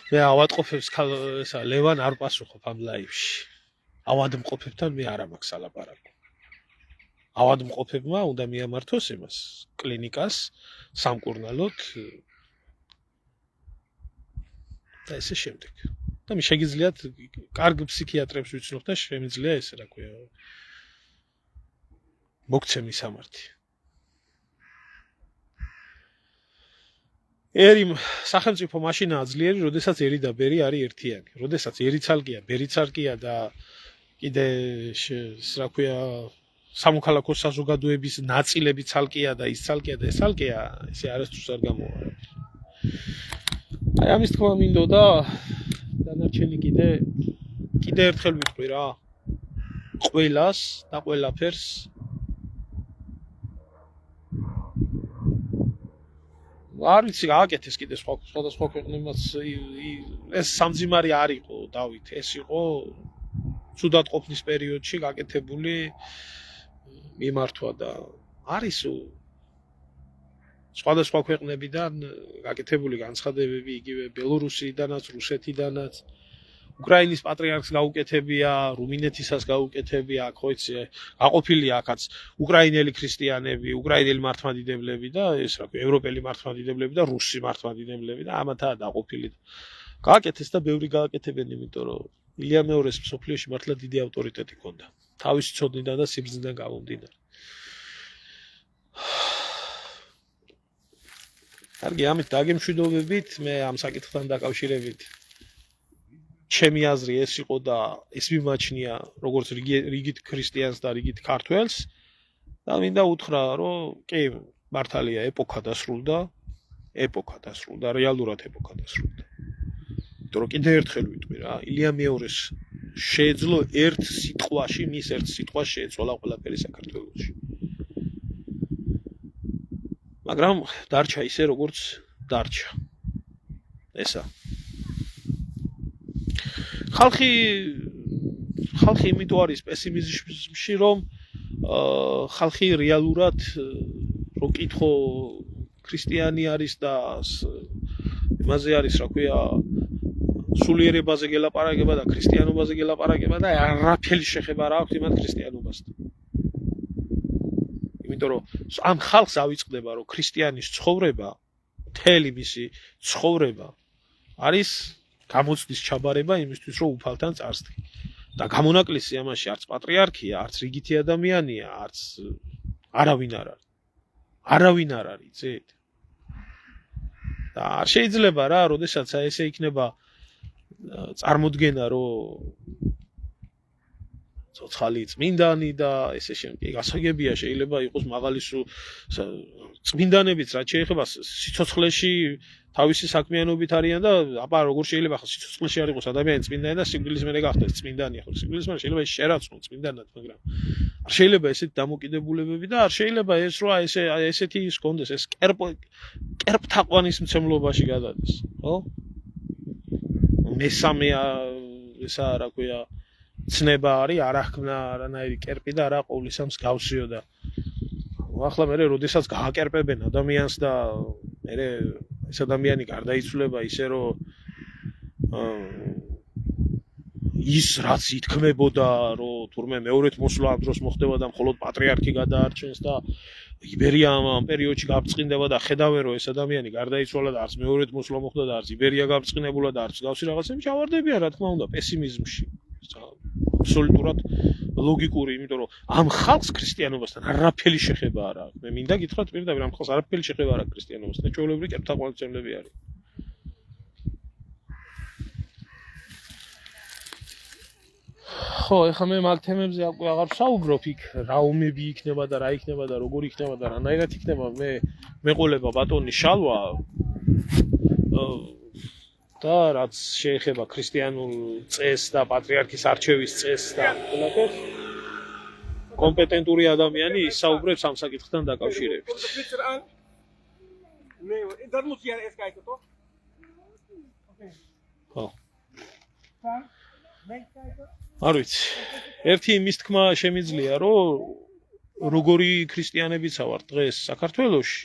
მე ავადმყოფებს ლევან არ პასუხობ ამ ლაივში. ავადმყოფებთან მე არ მაქვს ალაპარაკო. ავადმყოფებმა უნდა მიამართოს იმას, კლინიკას, სამკურნალოდ და ესე შემდეგ. და მე შეგიძლიათ კარგ ფსიქიატრებს ვიცნობ და შემიძლია ესე რა ქვია. მოგცემი სამართი. ერი სახელმწიფო მაშინაა ძლიერი, როდესაც ერი და ბერი არის ერთიანი. როდესაც ერი ცალკეა, ბერი ცალკეა და კიდე რა ქვია სამოქალაქო საზოგადოების ნაწილები ცალკეა და ის ცალკეა და ეს ცალკეა, ესე არასდროს არ გამოვა. აი ამის თქმა მინდოდა დანარჩენი კიდე ერთხელ ვიტყვი რა. ყველას და ყველაფერს არ ვიცი, გააკეთეს კიდე სხვადასხვა ქვეყნებმაც ეს სამძიმარი არ იყო, დავით, ეს იყო ცუდად ყოფნის პერიოდში გაკეთებული მიმართვა და არის სხვადასხვა ქვეყნებიდან გაკეთებული განცხადებები, იგივე ბელორუსიიდანაც, რუსეთიდანაც, უკრაინის პატრიარქს გაუკეთებია, რუმინეთისას გაუკეთებია, ხო იცი, გაყოფილია აქაც უკრაინელი ქრისტიანები, უკრაინელი მართლმადიდებლები და ეს რა ქვია, ევროპელი მართლმადიდებლები და რუსი მართლმადიდებლები და ამათაა დაყოფილი. გააკეთეს და ბევრი გააკეთებენ, იმიტომ რომ ილია მეორეს მსოფლიოში მართლა დიდი ავტორიტეტი ჰქონდა. თავისი ცოდნიდან და სიბრძნიდან გამომდინარე. კარგი, ამით დაგემშვიდობებით, მე ამ საკითხთან დაკავშირებით ჩემი აზრი ეს იყო და ეს მიმაჩნია როგორც რიგით ქრისტიანს და რიგით ქართველს და მინდა უთხრა, რომ კი, მართალია ეპოქა დასრულდა, რეალურად ეპოქა დასრულდა. იმიტომ რომ კიდე ერთხელ ვიტყვი რა, ილია მეორეს შეეძლო ერთ სიტყვაში, მის ერთ სიტყვას შეეცვალა ყველაფერი საქართველოში. მაგრამ დარჩა ისე როგორც დარჩა. ესა. ხალხი იმიტომ არის პესიმიზმში, რომ ხალხი რეალურად რო კითხო ქრისტიანი არის და იმაზე არის, რა ქვია, სულიერებაზე გელაპარაკება და ქრისტიანობაზე გელაპარაკება და არაფერი შეხება არ აქვს იმათ ქრისტიანობასთან. იმიტომ რომ ამ ხალხს ავიწყდება, რომ ქრისტიანის ცხოვრება, მთელი მისი ცხოვრება არის გამოცდის ჩაბარება იმისთვის, რომ უფალთან წარსდგე. და გამონაკლისი ამაში არც პატრიარქია, არც რიგითი ადამიანია, არც არავინ არ არის. არავინ არ არის, იცით? და არ შეიძლება რა, როდესაც ესე იქნება წარმოდგენა, რომ ცოცხალი წმინდანი და ესე შემდეგ. გასაგებია, შეიძლება იყოს მაღალი წმინდანებიც, რაც შეეხება სიცოცხლეში თავისი საქმიანობით არიან და აბა როგორ შეიძლება ხა სიცოცხლეში არ იყოს ადამიანი წმინდანი და სიკვდილის მერე გახდეს წმინდანი. ხო, სიკვდილის მერე შეიძლება შერაცნო წმინდანად, მაგრამ არ შეიძლება ესეთი დამოკიდებულებები და არ შეიძლება ეს რა ესეთი ის კონდეს, ეს კერპთაყვანის მცემლობაში გადადეს, ხო? მესამე ესა რა ქვია ცნება არის, არ ახმნა არანაირი კერპი და არა ყოვლისა მსგავსიო და ახლა მე როდესაც გააკერპებენ ადამიანს და მე ეს ადამიანი გარდაიცვლება ისე რომ ის რაც ითქმებოდა რომ თურმე მეორედ მოსვლა ამ დროს მოხდება და მხოლოდ პატრიარქი გადაარჩენს და იბერია ამ პერიოდში გაბრწყინდება და ხედავენ რომ ეს ადამიანი გარდაიცვალა და არც მეორედ მოსვლა მოხდა და არც იბერია გაბრწყინებულა და არც გავსი რაღაცები ჩავარდებიან რა თქმა უნდა პესიმიზმში აბსოლუტურად ლოგიკური, იმიტომ რომ ამ ხალხს ქრისტიანობასთან არაფერი შეხება არ აქვს. მე მინდა გითხრათ პირდაპირ ამ ხალხს არაფერი შეხება არ აქვს ქრისტიანობასთან. ჩვეულებრივი კერპთაყვანისმცემლები არის. ხო, ეხლა მე მაგ თემებზე აღარ ვსაუბრობ, იქ რა ომები იქნება და რა იქნება და როგორ იქნება და რანაირად იქნება, მე მეყოლება ბატონი შალვა და რაც შეეხება ქრისტიანულ წესს და პატრიარქის არჩევის წესს და ყველაფერს კომპეტენტური ადამიანი ისაუბრებს ამ საკითხთან დაკავშირებით. ხო. არ ვიცი. ერთი იმის თქმა შემიძლია, რომ როგორი ქრისტიანებიცა ვართ დღეს საქართველოში,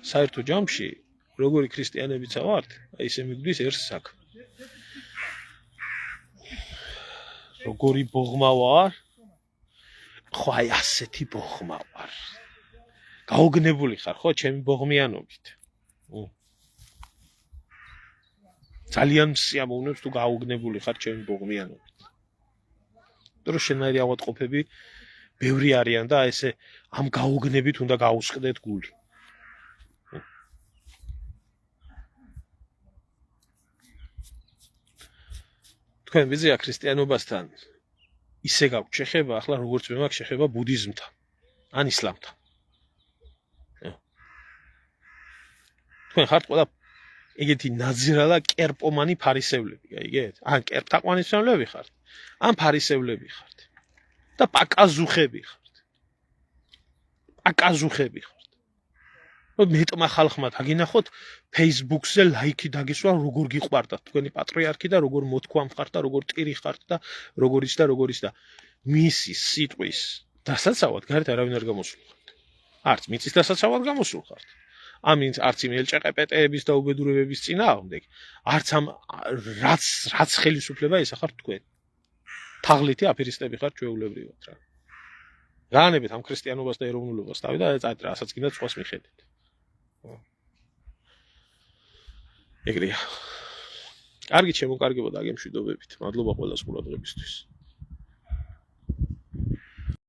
საერთო ჯამში როგორი ქრისტიანებიცა ვართ, აი ესე მიგვდის ერთ საქმე. როგორი ბოღმა ვარ? ხო, აი ასეთი ბოღმა ვარ. გაოგნებული ხარ, ხო, ჩემი ბოღმიანობით. ძალიან სიამოვნებს თუ გაოგნებული ხარ ჩემი ბოღმიანობით. დრო შენაირი ავადმყოფები ბევრი არიან და ესე ამ გაოგნებით უნდა გაუსყდეთ გული. თქვენ ვიზია ქრისტიანობასთან ისე გაქვთ შეხება, ახლა როგორც მე მაქვს შეხება ბუდიზმთან, ან ისლამთან. თქვენ ხართ ყველა ეგეთი ნაძრალა კერპომანი ფარისევლები, გაიგეთ? ან კერპთაყვანისმცემლები ხართ, ან ფარისევლები ხართ. და პაკაზუხები ხართ. მეტმა ხალხმა დაგინახოთ Facebook-ზე ლაიქი დაგისვა, როგორ გიყვარდათ თქვენი პატრიარქი და როგორ მოთქვამ ხართ და როგორ ტირი ხართ და როგორიც და მისი სიტყვის დასაცავად გარეთ არავინ არ გამოსულ ხართ. არც მიწის დასაცავად გამოსულ ხართ. არც იმ ელჭყპტ-ების და უბედურებების წინააღმდეგ, არც ამ რაც ხელისუფლება ესახართ თქვენ. თაღლითი აფერისტები ხართ ჩვეულებრივად რა. გაანებით ამ ქრისტიანობას და ეროვნულობას თავი და წაეთ რა, რასაც გინდათ სხვას მიხედეთ. ეგრეა. კარგი ჩემო, კარგებო და აგემშვიდობებით. მადლობა ყველას ყურადღებისთვის.